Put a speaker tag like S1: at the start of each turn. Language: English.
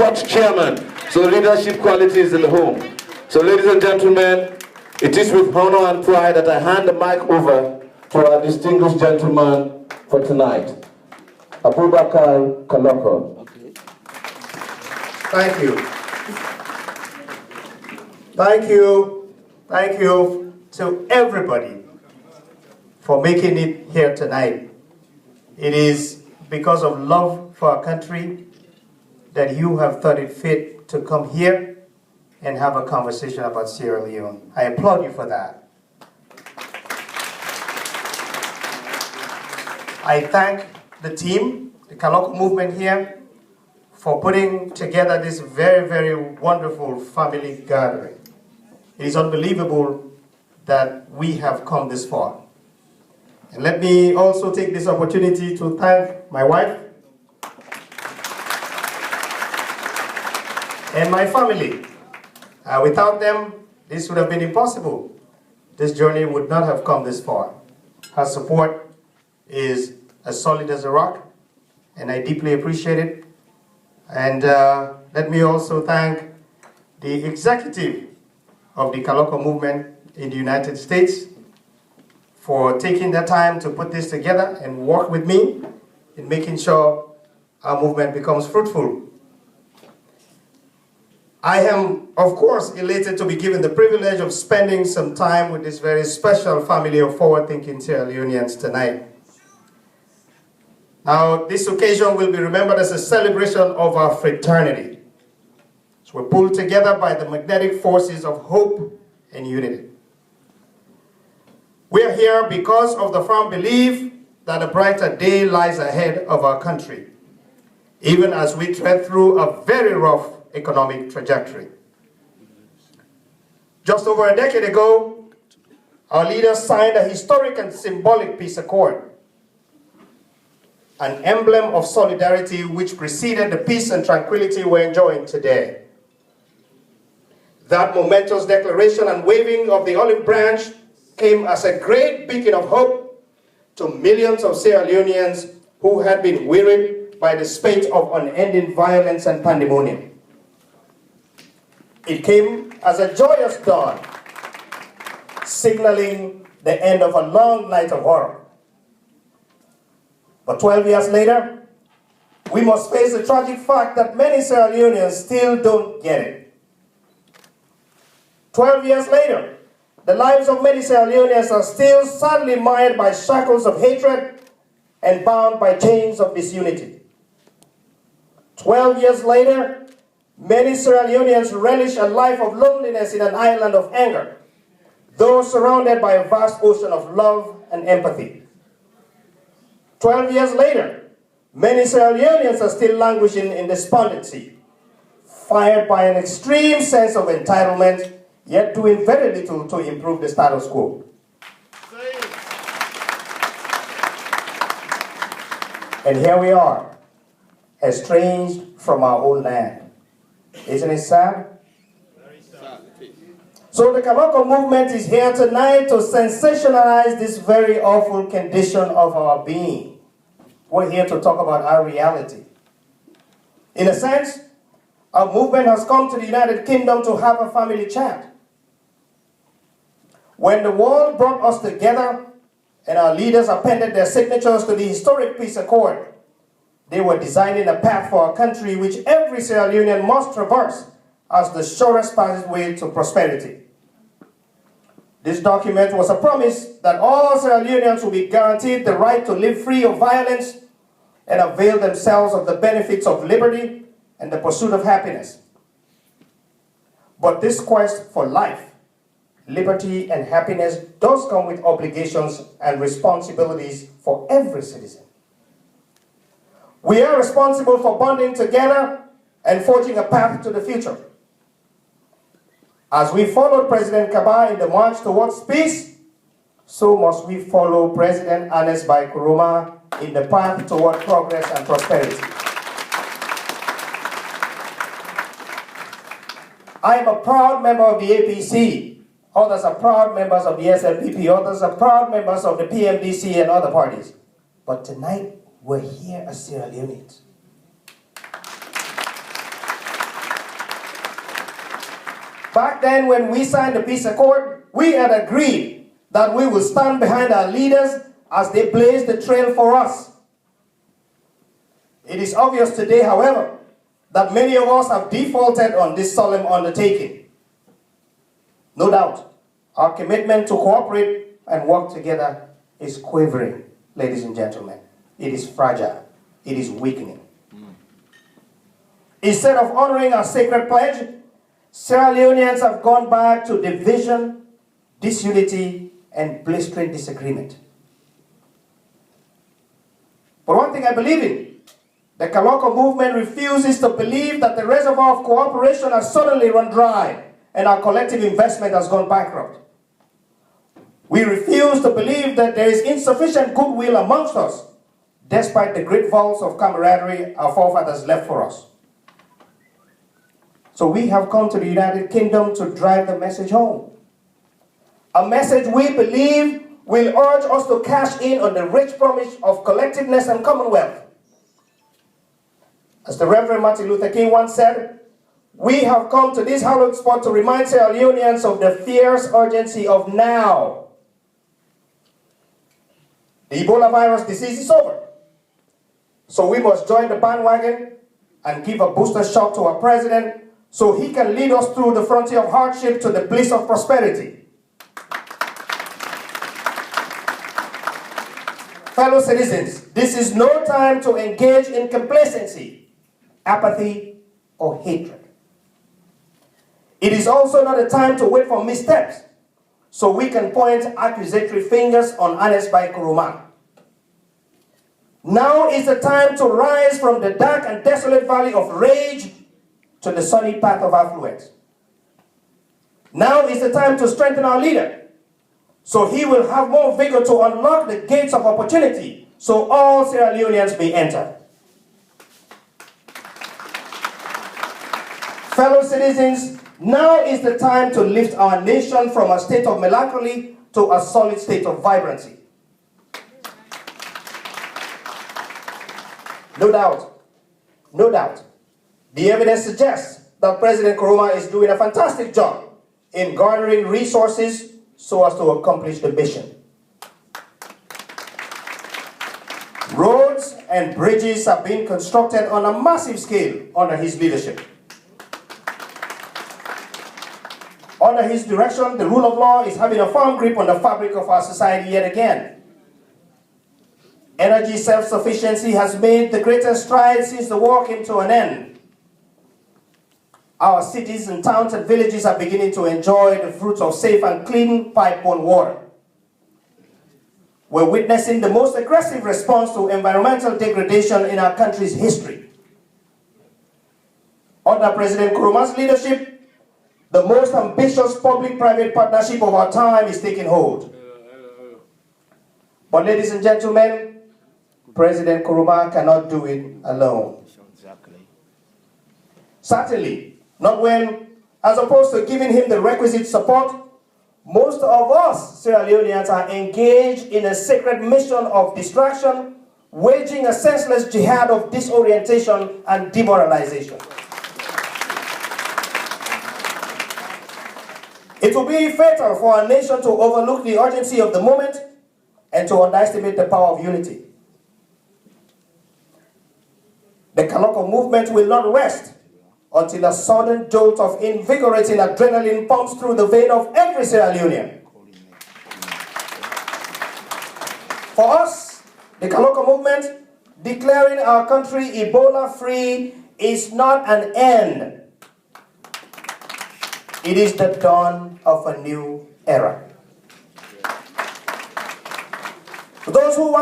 S1: hot chairman. So leadership qualities in the home. So ladies and gentlemen, it is with honor and pride that I hand the mic over to our distinguished gentleman for tonight, Abubakar Kaloko.
S2: Thank you. Thank you. Thank you to everybody for making it here tonight. It is because of love for our country that you have thought it fit to come here and have a conversation about Sierra Leone. I applaud you for that. I thank the team, the Kaloko movement here, for putting together this very, very wonderful family gathering. It is unbelievable that we have come this far. And let me also take this opportunity to thank my wife and my family. Without them, this would have been impossible. This journey would not have come this far. Her support is as solid as a rock, and I deeply appreciate it. And let me also thank the executive of the Kaloko movement in the United States for taking the time to put this together and work with me in making sure our movement becomes fruitful. I am, of course, elated to be given the privilege of spending some time with this very special family of forward-thinking Sierra Leoneans tonight. Now, this occasion will be remembered as a celebration of our fraternity. So we're pulled together by the magnetic forces of hope and unity. We are here because of the firm belief that a brighter day lies ahead of our country, even as we tread through a very rough economic trajectory. Just over a decade ago, our leaders signed a historic and symbolic peace accord, an emblem of solidarity which preceded the peace and tranquility we're enjoying today. That momentous declaration and waving of the olive branch came as a great beacon of hope to millions of Sierra Leoneans who had been wearied by the spate of unending violence and pandemonium. It came as a joyous dawn, signaling the end of a long night of horror. But 12 years later, we must face the tragic fact that many Sierra Leoneans still don't get it. 12 years later, the lives of many Sierra Leoneans are still sadly mired by shackles of hatred and bound by chains of disunity. 12 years later, many Sierra Leoneans relish a life of loneliness in an island of anger, though surrounded by a vast ocean of love and empathy. 12 years later, many Sierra Leoneans are still languishing in despondency, fired by an extreme sense of entitlement, yet doing very little to improve the status quo. And here we are, estranged from our own land. Isn't it sad?
S3: Very sad.
S2: So the Kaloko movement is here tonight to sensationalize this very awful condition of our being. We're here to talk about our reality. In a sense, our movement has come to the United Kingdom to have a family chat. When the world brought us together and our leaders appended their signatures to the historic peace accord, they were designing a path for our country which every Sierra Leonean must traverse as the surest passageway to prosperity. This document was a promise that all Sierra Leoneans will be guaranteed the right to live free of violence and avail themselves of the benefits of liberty and the pursuit of happiness. But this quest for life, liberty, and happiness does come with obligations and responsibilities for every citizen. We are responsible for bonding together and forging a path to the future. As we followed President Kaba in the march towards peace, so must we follow President Ernest Bai Koroma in the path toward progress and prosperity. I am a proud member of the APC. Others are proud members of the SLPP. Others are proud members of the PMDC and other parties. But tonight, we're here as Sierra Leoneans. Back then, when we signed the peace accord, we had agreed that we will stand behind our leaders as they blaze the trail for us. It is obvious today, however, that many of us have defaulted on this solemn undertaking. No doubt, our commitment to cooperate and work together is quivering, ladies and gentlemen. It is fragile. It is weakening. Instead of honoring our sacred pledge, Sierra Leoneans have gone back to division, disunity, and blistering disagreement. But one thing I believe in, the Kaloko movement refuses to believe that the reservoir of cooperation has suddenly run dry and our collective investment has gone bankrupt. We refuse to believe that there is insufficient goodwill amongst us, despite the great vaults of camaraderie our forefathers left for us. So we have come to the United Kingdom to drive the message home. A message we believe will urge us to cash in on the rich promise of collectiveness and commonwealth. As the Reverend Martin Luther King once said, we have come to this hallowed spot to remind Sierra Leoneans of the fierce urgency of now. The Ebola virus disease is over. So we must join the bandwagon and give a booster shot to our president so he can lead us through the frontier of hardship to the bliss of prosperity. Fellow citizens, this is no time to engage in complacency, apathy, or hatred. It is also not a time to wait for missteps so we can point accusatory fingers on Anes by Kuruma. Now is the time to rise from the dark and desolate valley of rage to the sunny path of affluence. Now is the time to strengthen our leader, so he will have more vigor to unlock the gates of opportunity, so all Sierra Leoneans may enter. Fellow citizens, now is the time to lift our nation from a state of melancholy to a solid state of vibrancy. No doubt, the evidence suggests that President Kuruma is doing a fantastic job in garnering resources so as to accomplish the mission. Roads and bridges are being constructed on a massive scale under his leadership. Under his direction, the rule of law is having a firm grip on the fabric of our society yet again. Energy self-sufficiency has made the greatest strides since the war came to an end. Our cities and towns and villages are beginning to enjoy the fruits of safe and clean pipe-borne water. We're witnessing the most aggressive response to environmental degradation in our country's history. Under President Kuruma's leadership, the most ambitious public-private partnership of our time is taking hold. But ladies and gentlemen, President Kuruma cannot do it alone. Certainly, not when, as opposed to giving him the requisite support, most of us Sierra Leoneans are engaged in a sacred mission of distraction, waging a senseless jihad of disorientation and demoralization. It will be fatal for our nation to overlook the urgency of the moment and to underestimate the power of unity. The Kaloko movement will not rest until a sudden jolt of invigorating adrenaline pumps through the vein of every Sierra Leonean. For us, the Kaloko movement, declaring our country Ebola-free is not an end. It is the dawn of a new era. For those who want